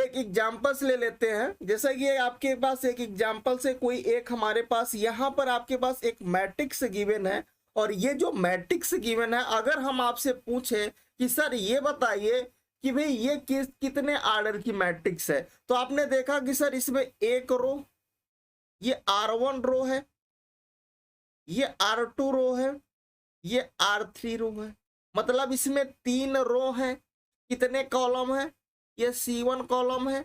एक एग्जाम्पल्स ले लेते हैं। जैसा कि आपके पास एक एग्जाम्पल से कोई एक हमारे पास यहाँ पर आपके पास एक मैट्रिक्स गिवन है, और ये जो मैट्रिक्स गिवन है अगर हम आपसे पूछे कि सर ये बताइए कि भाई ये कितने आर्डर की मैट्रिक्स है, तो आपने देखा कि सर इसमें एक रो, ये R1 रो है, ये R2 रो है, ये R3 रो है। मतलब इसमें 3 रो हैं, कितने कॉलम है, ये C1 कॉलम है,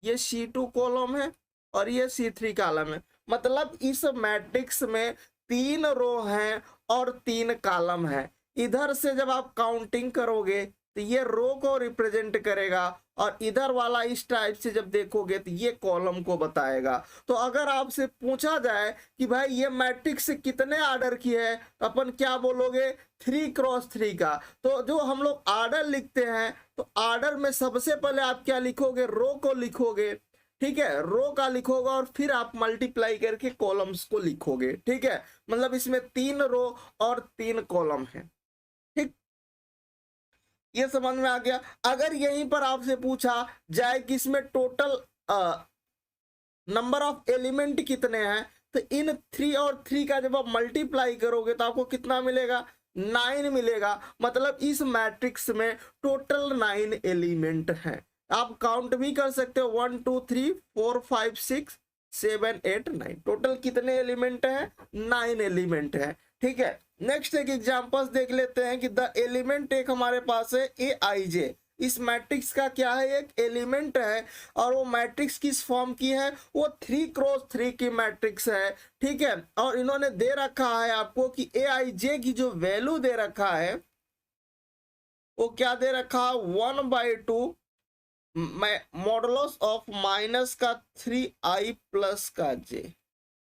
ये C2 कॉलम है, और ये C3 कॉलम है। मतलब इस मैट्रिक्स में 3 रो हैं और 3 कॉलम है। इधर से जब आप काउंटिंग करोगे तो ये रो को रिप्रेजेंट करेगा, और इधर वाला इस टाइप से जब देखोगे तो ये कॉलम को बताएगा। तो अगर आपसे पूछा जाए कि भाई ये मैट्रिक्स कितने आर्डर की है, तो अपन क्या बोलोगे, 3x3 का। तो जो हम लोग आर्डर लिखते हैं, तो आर्डर में सबसे पहले आप क्या लिखोगे, रो को लिखोगे, ठीक है, रो का लिखोगे और फिर आप मल्टीप्लाई करके कॉलम्स को लिखोगे, ठीक है। मतलब इसमें 3 रो और 3 कॉलम है, ठीक, ये समझ में आ गया। अगर यहीं पर आपसे पूछा जाए कि इसमें टोटल नंबर ऑफ एलिमेंट कितने हैं, तो इन 3 और 3 का जब आप मल्टीप्लाई करोगे तो आपको कितना मिलेगा, 9 मिलेगा। मतलब इस मैट्रिक्स में टोटल 9 एलिमेंट हैं। आप काउंट भी कर सकते हो, 1 2 3 4 5 6 7 8 9, टोटल कितने एलिमेंट हैं, 9 एलिमेंट हैं, ठीक है। नेक्स्ट एक एग्जांपल्स देख लेते हैं कि द एलिमेंट एक हमारे पास है Aij। इस मैट्रिक्स का क्या है, एक एलिमेंट है, और वो मैट्रिक्स किस फॉर्म की है, वो 3x3 की मैट्रिक्स है, ठीक है। और इन्होंने दे रखा है आपको कि Aij की जो वैल्यू दे रखा है वो क्या दे रखा है, 1/2 मॉडुलस ऑफ माइनस का 3i प्लस का j,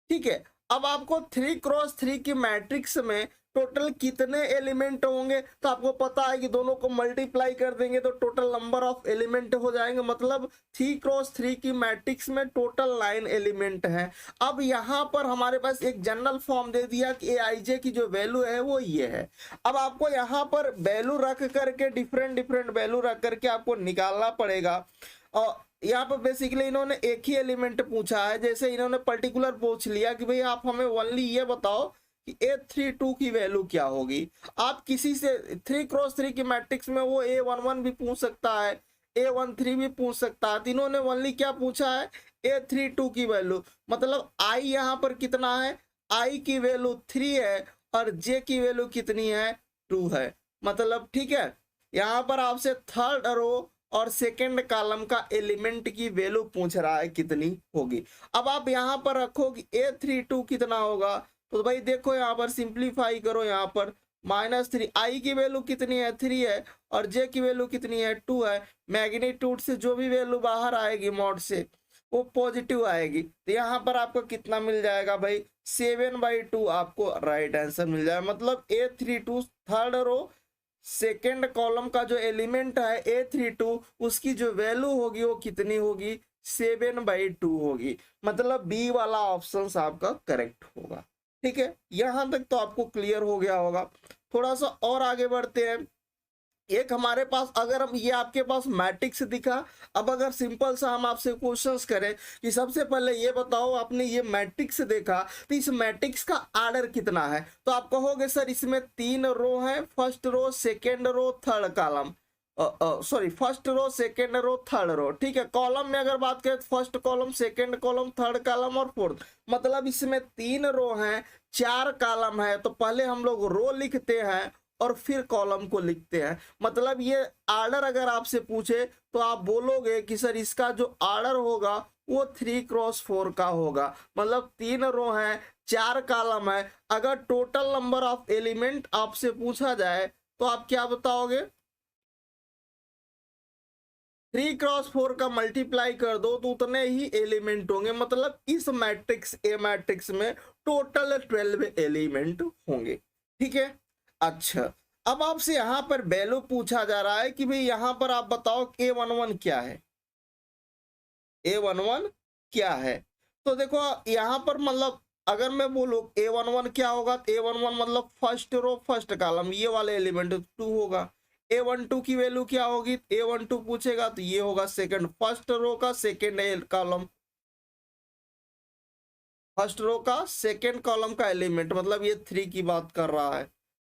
ठीक है। अब आपको 3x3 की मैट्रिक्स में टोटल कितने एलिमेंट होंगे, तो आपको पता है कि दोनों को मल्टीप्लाई कर देंगे तो टोटल नंबर ऑफ एलिमेंट हो जाएंगे। मतलब 3x3 की मैट्रिक्स में टोटल 9 एलिमेंट हैं। अब यहाँ पर हमारे पास एक जनरल फॉर्म दे दिया कि Aij की जो वैल्यू है वो ये है। अब आपको यहाँ पर वैल्यू रख करके डिफरेंट वैल्यू रख करके आपको निकालना पड़ेगा। और यहाँ पर बेसिकली इन्होंने एक ही एलिमेंट पूछा है। जैसे इन्होंने पर्टिकुलर पूछ लिया कि भाई आप हमें ओनली ये बताओ कि A32 की वैल्यू क्या होगी। आप किसी से 3x3 की मैट्रिक्स में वो A11 भी पूछ सकता है, A13 भी पूछ सकता है। तीनों ने ओनली क्या पूछा है, A32 की वैल्यू। मतलब I यहाँ पर कितना है, I की वैल्यू 3 है और J की वैल्यू कितनी है, 2 है। मतलब ठीक है, यहाँ पर आपसे थर्ड रो और सेकेंड कॉलम का एलिमेंट की वैल्यू पूछ रहा है कितनी होगी। अब आप यहाँ पर रखो कि A32 कितना होगा, तो भाई देखो यहाँ पर सिंप्लीफाई करो, यहाँ पर -3, I की वैल्यू कितनी है, 3 है, और J की वैल्यू कितनी है, 2 है। मैग्नीट्यूड से जो भी वैल्यू बाहर आएगी मॉड से वो पॉजिटिव आएगी। तो यहाँ पर आपको कितना मिल जाएगा भाई, 7/2 आपको राइट आंसर मिल जाएगा। मतलब A32 third row second column का जो एलिमेंट है A32, उसकी जो वैल्यू होगी वो कितनी होगी, 7/2 होगी। मतलब बी वाला ऑप्शन आपका करेक्ट होगा, ठीक है। यहां तक तो आपको क्लियर हो गया होगा। थोड़ा सा और आगे बढ़ते हैं। एक हमारे पास अगर हम ये आपके पास मैट्रिक्स दिखा, अब अगर सिंपल सा हम आपसे क्वेश्चंस करें कि सबसे पहले ये बताओ आपने ये मैट्रिक्स देखा तो इस मैट्रिक्स का आर्डर कितना है, तो आप कहोगे सर इसमें 3 रो है, first row second row third column, sorry first row second row third row, ठीक है। कॉलम में अगर बात करें तो first column second column third column और फोर्थ। मतलब इसमें 3 रो हैं 4 कॉलम है, तो पहले हम लोग रो लिखते हैं और फिर कॉलम को लिखते हैं। मतलब ये आर्डर अगर आपसे पूछे तो आप बोलोगे कि सर इसका जो आर्डर होगा वो 3x4 का होगा। मतलब 3 रो हैं 4 कॉलम है। अगर टोटल नंबर ऑफ एलिमेंट आपसे पूछा जाए तो आप क्या बताओगे, 3x4 का मल्टीप्लाई कर दो तो उतने ही एलिमेंट होंगे। मतलब इस मैट्रिक्स ए मैट्रिक्स में टोटल 12 एलिमेंट होंगे, ठीक है। अच्छा, अब आपसे यहां पर वैल्यू पूछा जा रहा है कि भाई यहां पर आप बताओ A11 क्या है, A11 क्या है। तो देखो यहां पर मतलब अगर मैं बोलूं A11 क्या होगा, A11 मतलब फर्स्ट रो फर्स्ट कॉलम, ये वाले एलिमेंट 2 होगा। A12 की वैल्यू क्या होगी, A12 पूछेगा तो ये होगा सेकंड, फर्स्ट रो का सेकंड कॉलम, फर्स्ट रो का सेकंड कॉलम का एलिमेंट, मतलब ये 3 की बात कर रहा है,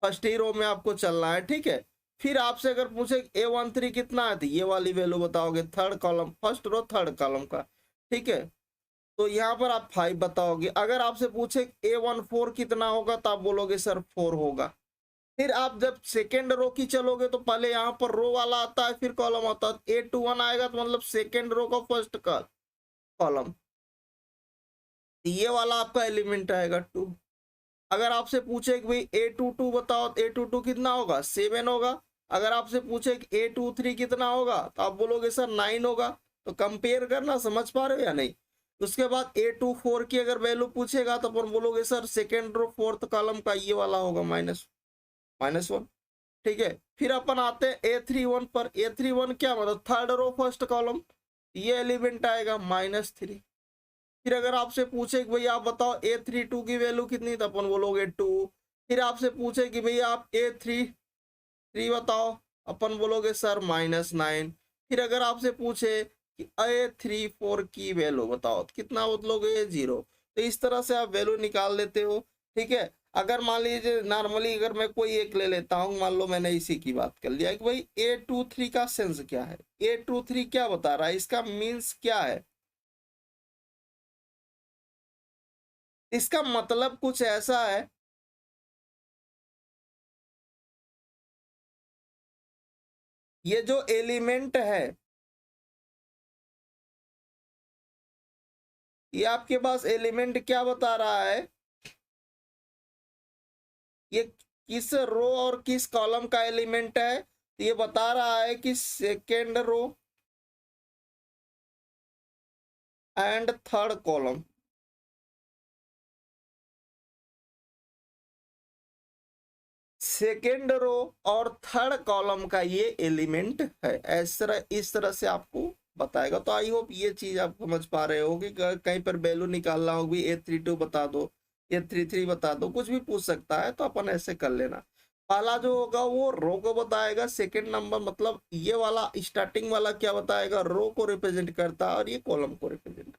फर्स्ट ही रो में आपको चलना है, ठीक है। फिर आपसे अगर पूछे A13 कितना है तो ये वाली वैल्यू बताओगे, third column, first row third column का, ठीक है। तो यहाँ पर आप 5 बताओगे। अगर आपसे पूछे A14 कितना होगा तो आप बोलोगे सर 4 होगा। फिर आप जब सेकेंड रो की चलोगे तो पहले यहाँ पर रो वाला आता है फिर कॉलम आता है, A21 आएगा तो मतलब सेकेंड रो का फर्स्ट कॉलम, ये वाला आपका एलिमेंट आएगा 2। अगर आपसे पूछे कि भाई A22 बताओ तो A22 कितना होगा, 7 होगा। अगर आपसे पूछे कि A23 कितना होगा तो आप बोलोगे सर 9 होगा। तो कंपेयर करना, समझ पा रहे हो या नहीं। उसके बाद A24 की अगर वैल्यू पूछेगा तो अपन बोलोगे sir second row fourth column का ये वाला होगा -1, ठीक है। फिर अपन आते हैं A31 पर। A31 क्या मतलब थर्ड रो फर्स्ट कॉलम, ये एलिमेंट आएगा -3। फिर अगर आपसे पूछे कि भाई आप बताओ A32 की वैल्यू कितनी तो अपन बोलोगे 2। फिर आपसे पूछे कि भाई आप A33 बताओ, अपन बोलोगे सर -9। फिर अगर आपसे पूछे कि A34 की वैल्यू बताओ तो कितना बोलोगे 0। तो इस तरह से आप वैल्यू निकाल लेते हो, ठीक है। अगर मान लीजिए नॉर्मली अगर मैं कोई एक ले लेता हूँ, मान लो मैंने इसी की बात कर लिया कि भाई A23 का सेंस क्या है, A23 क्या बता रहा है, इसका मीन्स क्या है। इसका मतलब कुछ ऐसा है, ये जो एलिमेंट है ये आपके पास एलिमेंट क्या बता रहा है, ये किस रो और किस कॉलम का एलिमेंट है। तो ये बता रहा है कि second row and third column, second row और थर्ड कॉलम का ये एलिमेंट है। इस तरह से आपको बताएगा। तो आई होप ये चीज आप समझ पा रहे हो कि कहीं पर वैल्यू निकालना होगी A32 बता दो, A33 बता दो, कुछ भी पूछ सकता है तो अपन ऐसे कर लेना। पहला जो होगा वो रो को बताएगा, सेकेंड नंबर मतलब ये वाला स्टार्टिंग वाला क्या बताएगा, रो को रिप्रेजेंट करता है और ये कॉलम को रिप्रेजेंट